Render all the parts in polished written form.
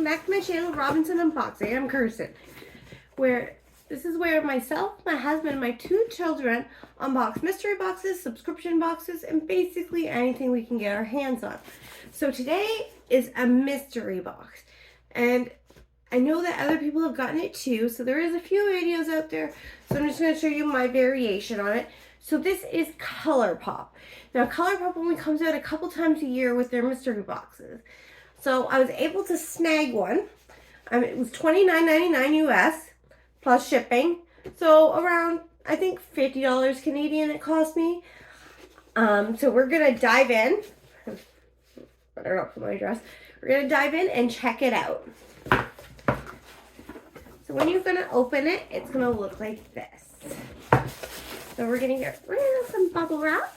back to my channel, Robinson Unboxing. I'm Kirsten. This is where myself, my husband, and my 2 children unbox mystery boxes, subscription boxes, and basically anything we can get our hands on. So today is a mystery box. And I know that other people have gotten it too, so there is a few videos out there. So I'm just going to show you my variation on it. So this is ColourPop. Now ColourPop only comes out a couple times a year with their mystery boxes. So I was able to snag one. It was $29.99 US plus shipping. So around, I think, $50 Canadian it cost me. So we're going to dive in. Better not put my address. We're going to dive in and check it out. So when you're going to open it, it's going to look like this. So we're going to get rid of some bubble wrap.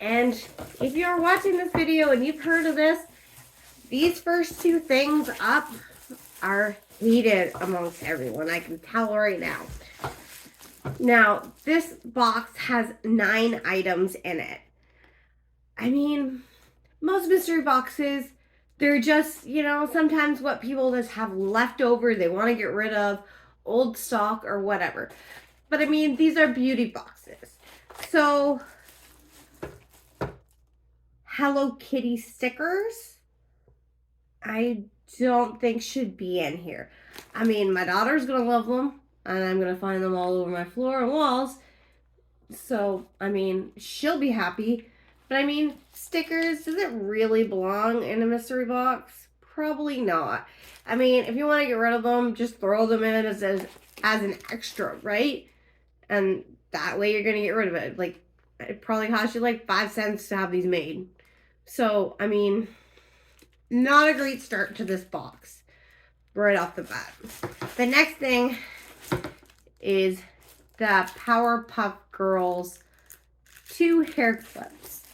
And if you're watching this video and you've heard of this, these first 2 things up are hated amongst everyone. I can tell right now. Now, this box has 9 items in it. I mean, most mystery boxes, they're just, sometimes what people just have left over, they want to get rid of, old stock or whatever. But I mean, these are beauty boxes. So Hello Kitty stickers, I don't think should be in here. I mean, my daughter's going to love them, and I'm going to find them all over my floor and walls. So, I mean, she'll be happy. But I mean, stickers, does it really belong in a mystery box? Probably not. I mean, if you want to get rid of them, just throw them in as an extra, right? And that way you're going to get rid of it. Like, it probably cost you like 5 cents to have these made. So, I mean, not a great start to this box right off the bat. The next thing is the Powerpuff Girls 2 hair clips.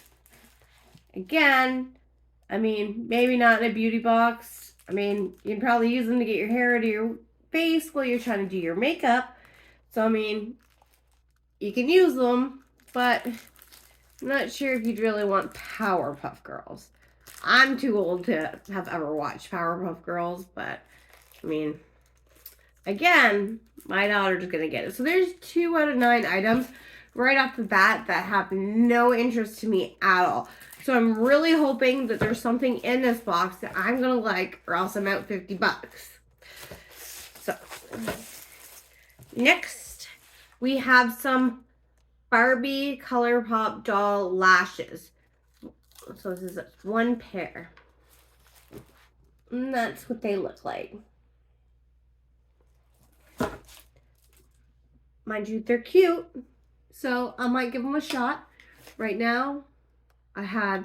Again, I mean, maybe not in a beauty box. I mean, you can probably use them to get your hair out of your face while you're trying to do your makeup. So, I mean, you can use them, but I'm not sure if you'd really want Powerpuff Girls. I'm too old to have ever watched Powerpuff Girls, but, I mean, again, my daughter's going to get it. So there's 2 out of 9 items right off the bat that have no interest to me at all. So I'm really hoping that there's something in this box that I'm going to like, or else I'm out $50. So, next, we have some Barbie ColourPop doll lashes. So this is 1 pair. And that's what they look like. Mind you, they're cute. So I might give them a shot. Right now, I had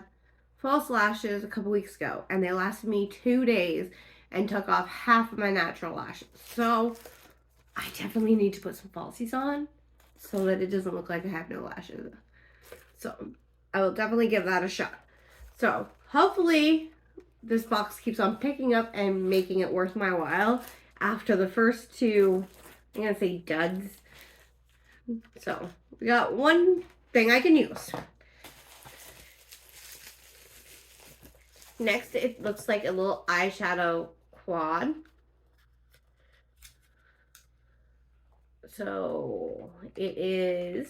false lashes a couple weeks ago. And they lasted me 2 days and took off half of my natural lashes. So I definitely need to put some falsies on, so that it doesn't look like I have no lashes. So I will definitely give that a shot. So hopefully this box keeps on picking up and making it worth my while after the first 2, I'm going to say duds. So we got 1 thing I can use. Next, it looks like a little eyeshadow quad. So it is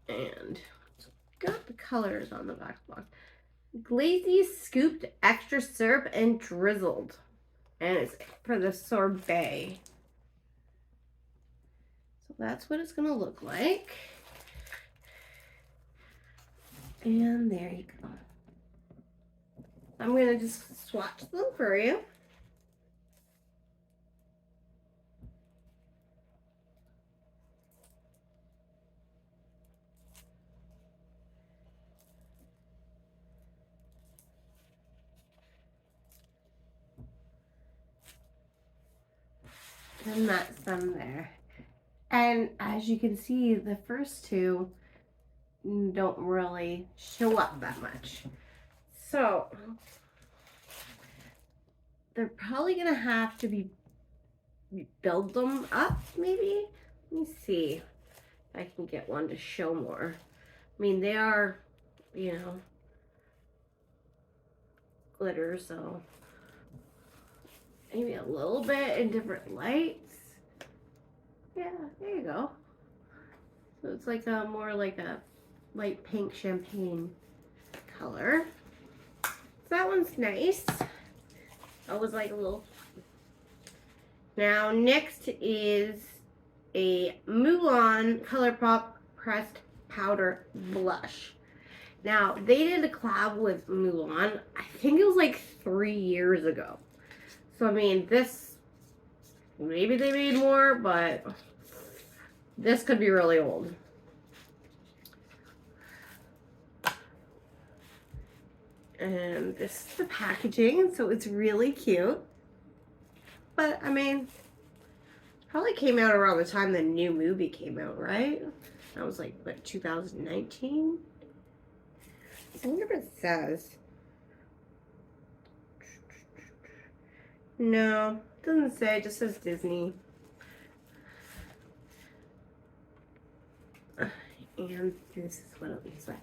and it's got the colors on the back box. Glazy scooped extra syrup and drizzled. And it's for the sorbet. So that's what it's going to look like. And there you go. I'm going to just swatch them for you. And that's them there. And as you can see, the first 2 don't really show up that much. So they're probably gonna have to build them up maybe, Let me see if I can get one to show more. I mean, they are, you know, glitter, so maybe a little bit in different lights. Yeah, there you go. So it's like a more like a light pink champagne color. So that one's nice. That was like a little. Now next is a Mulan ColourPop pressed powder blush. Now they did a collab with Mulan. I think it was like 3 years ago. So I mean, this maybe they made more, but this could be really old. And this is the packaging, so it's really cute. But I mean, probably came out around the time the new movie came out, right? That was like, what, 2019? I wonder if it says. No, it doesn't say, it just says Disney. And this is what it looks like.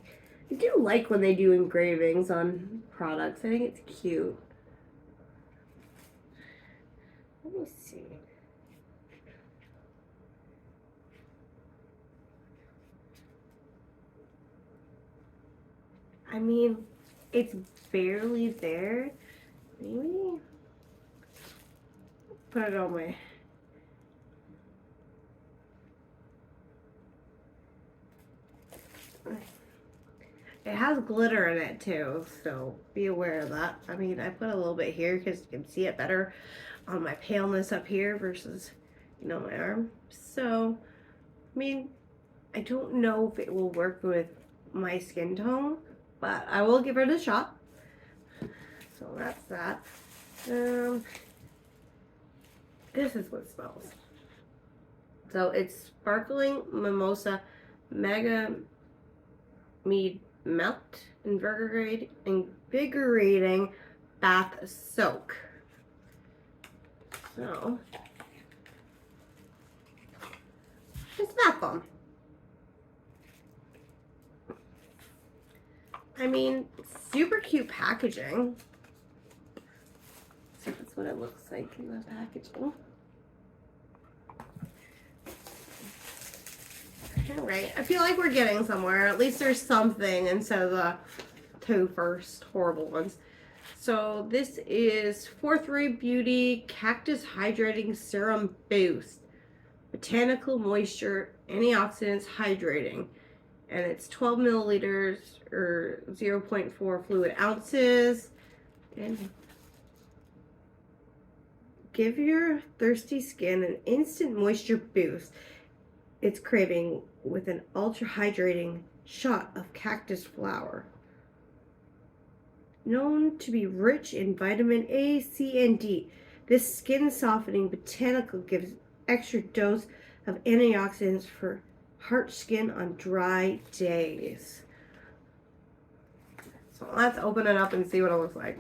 I do like when they do engravings on products. I think it's cute. Let me see. I mean, it's barely there. Maybe put it on my. It has glitter in it too, so be aware of that. I mean, I put a little bit here because you can see it better on my paleness up here versus, you know, my arm. So, I mean, I don't know if it will work with my skin tone, but I will give it a shot. So that's that. This is what it smells. So it's sparkling mimosa mega mead melt invigorating bath soak. So it's bath bomb. I mean, super cute packaging. So that's what it looks like in the packaging. All right, I feel like we're getting somewhere. At least there's something instead of the two first horrible ones. So this is 4-3 Beauty Cactus Hydrating Serum Boost. Botanical Moisture, Antioxidants Hydrating. And it's 12 milliliters or 0.4 fluid ounces. And give your thirsty skin an instant moisture boost. It's craving with an ultra hydrating shot of cactus flower. Known to be rich in vitamin A, C, and D, this skin softening botanical gives extra dose of antioxidants for heart skin on dry days. So let's open it up and see what it looks like.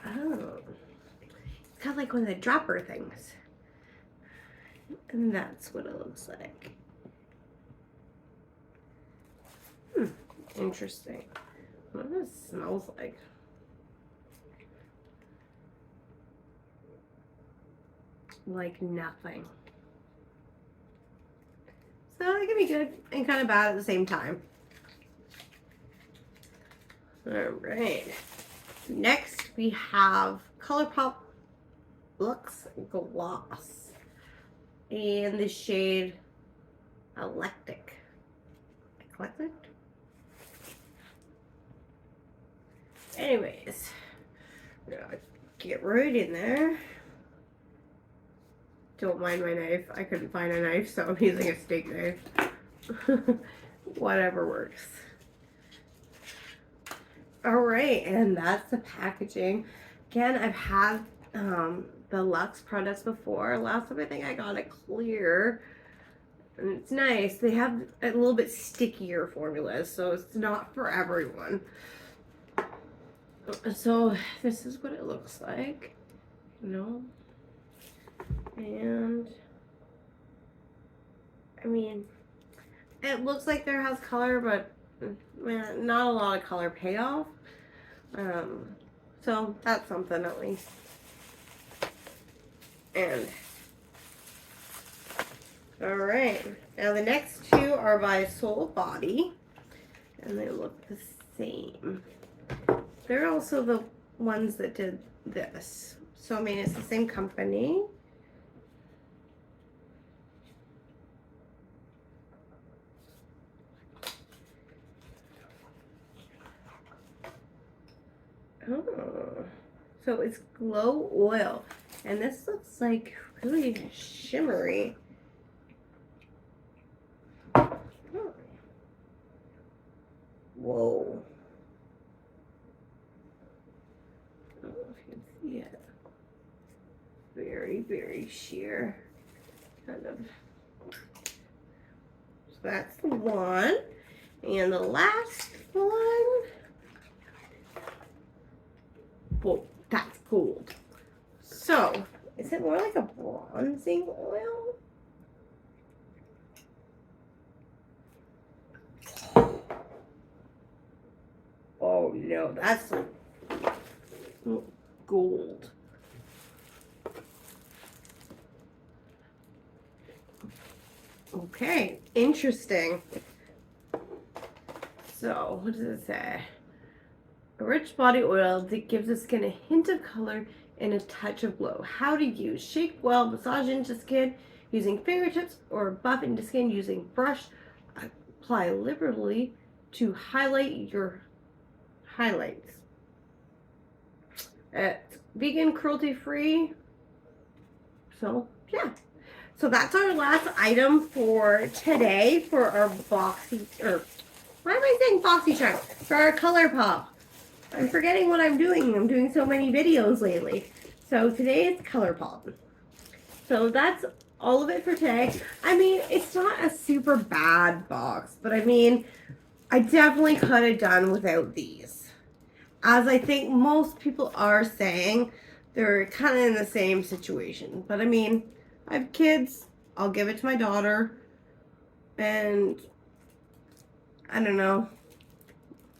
Oh, it's kind of like one of the dropper things. And that's what it looks like. Interesting. What does it smells like? Like nothing. So it can be good and kind of bad at the same time. Alright. Next we have ColourPop Luxe Gloss in the shade Eclectic. Eclectic? Anyways, get right in there. Don't mind my knife. I couldn't find a knife, so I'm using a steak knife. Whatever works. Alright, and that's the packaging. Again, I've had the Luxe products before. Last time I think I got it clear. And it's nice. They have a little bit stickier formulas, so it's not for everyone. So this is what it looks like. You know? And I mean, it looks like there has color, but man, not a lot of color payoff. So that's something at least. And all right, now the next two are by Soul Body, and they look the same. They're also the ones that did this. So I mean, it's the same company. Oh, so it's Glow Oil, and this looks like really shimmery. Oh. Whoa. I don't know if you can see it. Very, very sheer. Kind of. So that's the one. And the last one. Whoa, that's gold. So, is it more like a bronzing oil? Oh no, that's like gold. Okay, interesting. So, what does it say? A rich body oil that gives the skin a hint of color and a touch of glow. How to use. Shake well, massage into skin using fingertips or buff into skin using brush. Apply liberally to highlight your highlights. It's vegan, cruelty free. So, yeah. So that's our last item for today for our boxy, or why am I saying boxy charm? For our color pop. I'm forgetting what I'm doing. I'm doing so many videos lately. So today is color pop. So that's all of it for today. I mean, it's not a super bad box, but I mean, I definitely could have done without these. As I think most people are saying, they're kind of in the same situation. But I mean, I have kids. I'll give it to my daughter. And I don't know.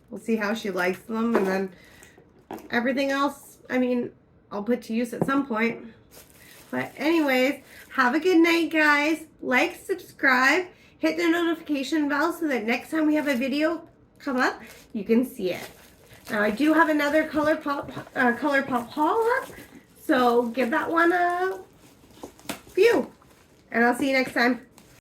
We'll see how she likes them, and then everything else, I mean, I'll put to use at some point. But anyways, have a good night, guys. Like, subscribe, hit the notification bell so that next time we have a video come up, you can see it. Now, I do have another color pop haul up, so give that one a view, and I'll see you next time.